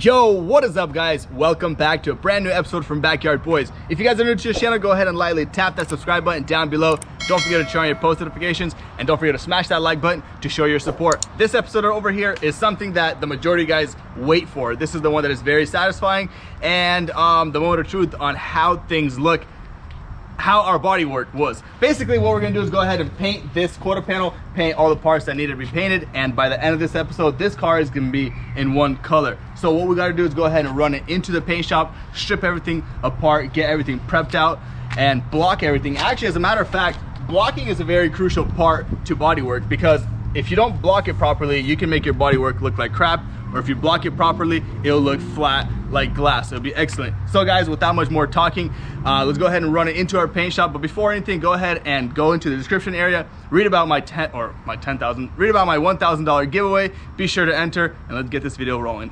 Yo, what is up guys? Welcome back to a brand new episode from Backyard Boys. If you guys are new to this channel, go ahead and lightly tap that subscribe button down below. Don't forget to turn on your post notifications and don't forget to smash that like button to show your support. This episode over here is something that the majority of you guys wait for. This is the one that is very satisfying and the moment of truth on how things look, how our body work was. Basically what we're gonna do is go ahead and paint this quarter panel, paint all the parts that need to be painted, and by the end of this episode this car is gonna be in one color. So what we gotta do is go ahead and run it into the paint shop, strip everything apart, get everything prepped out and block everything. Actually, as a matter of fact, blocking is a very crucial part to bodywork, because if you don't block it properly you can make your bodywork look like crap, or if you block it properly it'll look flat like glass. It'll be excellent. So guys, without much more talking, let's go ahead and run it into our paint shop. But before anything, go ahead and go into the description area, read about my $1,000 giveaway. Be sure to enter and let's get this video rolling.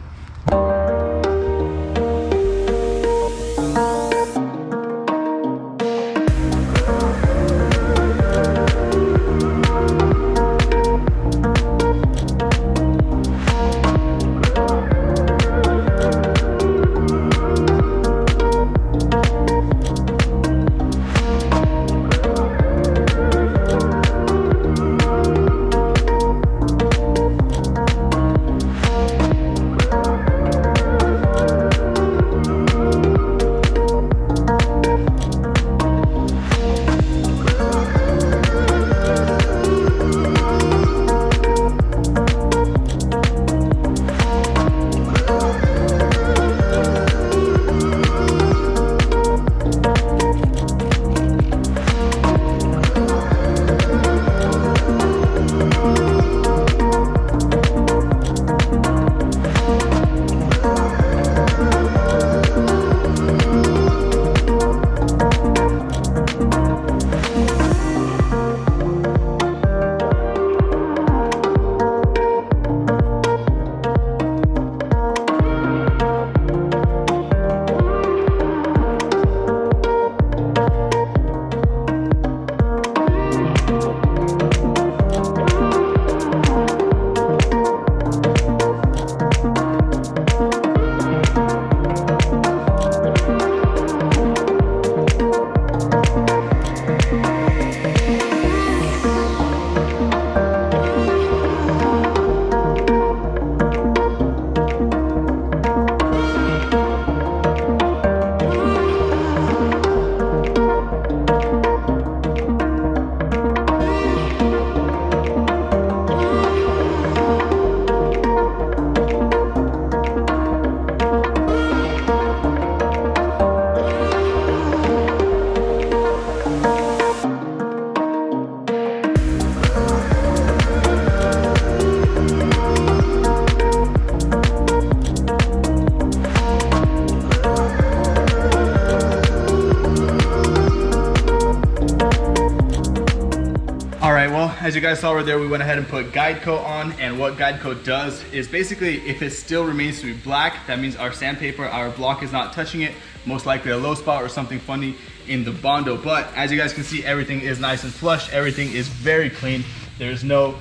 As you guys saw right there, we went ahead and put guide coat on, and what guide coat does is basically, if it still remains to be black, that means our sandpaper, our block is not touching it, most likely a low spot or something funny in the Bondo. But as you guys can see, everything is nice and flush, everything is very clean, there's no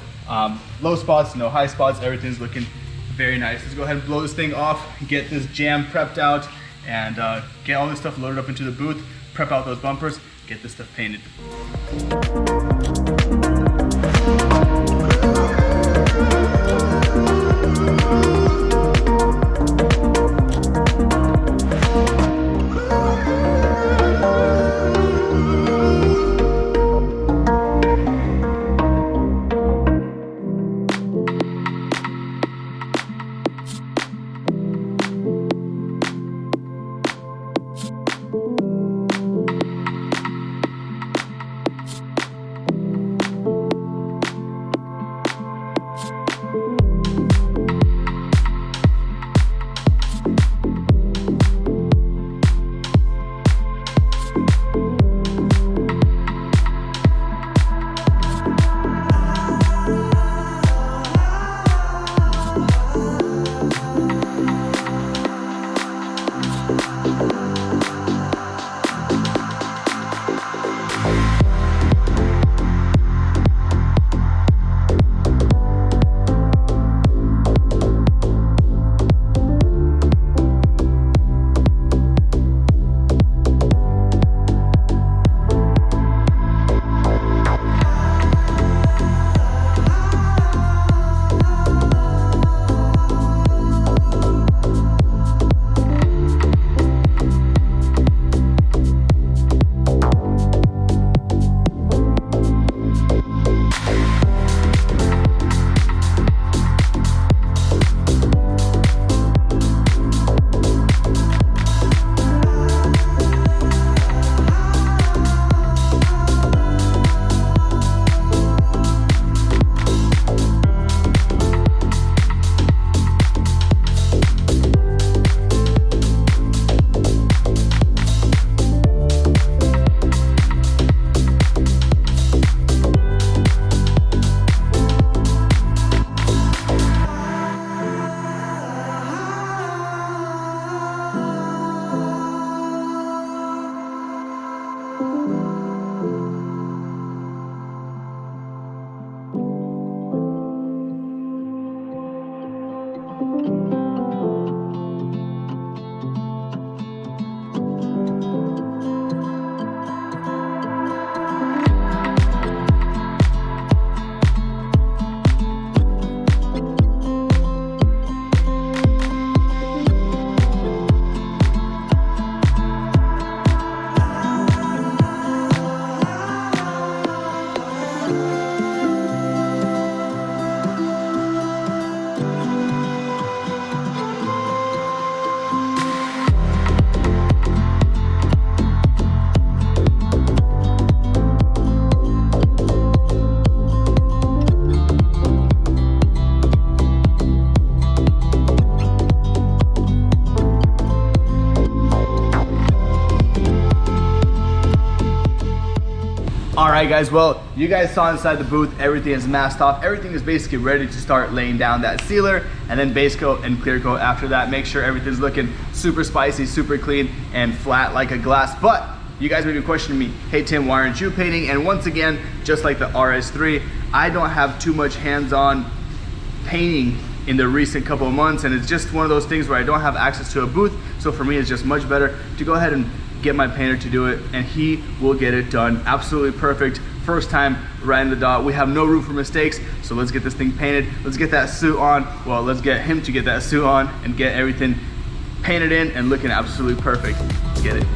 low spots, no high spots, everything's looking very nice. Let's go ahead and blow this thing off, get this jam prepped out, and get all this stuff loaded up into the booth, prep out those bumpers, get this stuff painted. All right, guys, well, you guys saw inside the booth, everything is masked off. Everything is basically ready to start laying down that sealer, and then base coat and clear coat after that. Make sure everything's looking super spicy, super clean, and flat like a glass. But you guys may be questioning me, hey Tim, why aren't you painting? And once again, just like the RS3, I don't have too much hands-on painting in the recent couple of months, and it's just one of those things where I don't have access to a booth. So for me, it's just much better to go ahead and get my painter to do it, and he will get it done absolutely perfect. First time, right in the dot. We have no room for mistakes, so let's get this thing painted. Let's get that suit on. Well, let's get him to get that suit on and get everything painted in and looking absolutely perfect. Let's get it.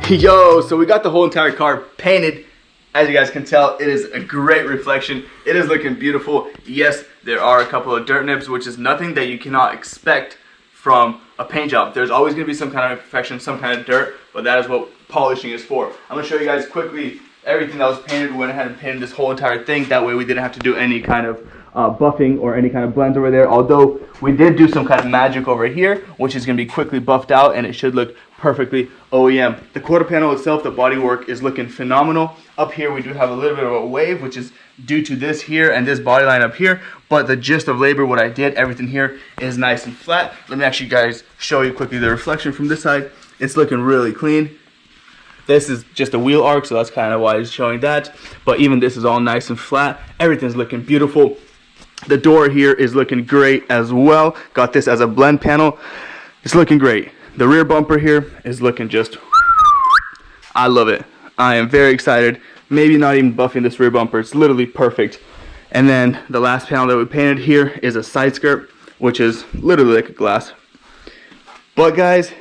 Yo, so we got the whole entire car painted. As you guys can tell, it is a great reflection. It is looking beautiful. Yes, there are a couple of dirt nibs, which is nothing that you cannot expect from a paint job. There's always going to be some kind of imperfection, some kind of dirt, but that is what polishing is for. I'm going to show you guys quickly everything that was painted. We went ahead and painted this whole entire thing. That way we didn't have to do any kind of buffing or any kind of blends over there. Although we did do some kind of magic over here, which is going to be quickly buffed out, and it should look perfectly OEM. The quarter panel itself, the bodywork is looking phenomenal. Up here we do have a little bit of a wave, which is due to this here and this body line up here, but the gist of labor, what I did, everything here is nice and flat. Let me actually guys show you quickly the reflection from this side. It's looking really clean. This is just a wheel arc, so that's kind of why it's showing that, but even this is all nice and flat. Everything's looking beautiful. The door here is looking great as well. Got this as a blend panel. It's looking great. The rear bumper here is looking just, I love it. I am very excited. Maybe not even buffing this rear bumper. It's literally perfect. And then the last panel that we painted here is a side skirt, which is literally like a glass. But guys,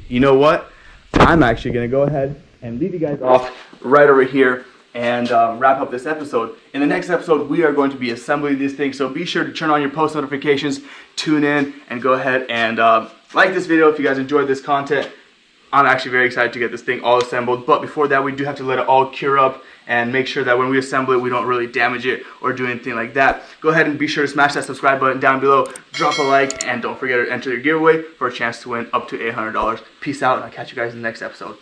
you know what? I'm actually gonna go ahead and leave you guys off right over here and wrap up this episode. In the next episode, we are going to be assembling these things, so be sure to turn on your post notifications, tune in, and go ahead and like this video if you guys enjoyed this content. I'm actually very excited to get this thing all assembled, but before that, we do have to let it all cure up and make sure that when we assemble it, we don't really damage it or do anything like that. Go ahead and be sure to smash that subscribe button down below, drop a like, and don't forget to enter your giveaway for a chance to win up to $800. Peace out, and I'll catch you guys in the next episode.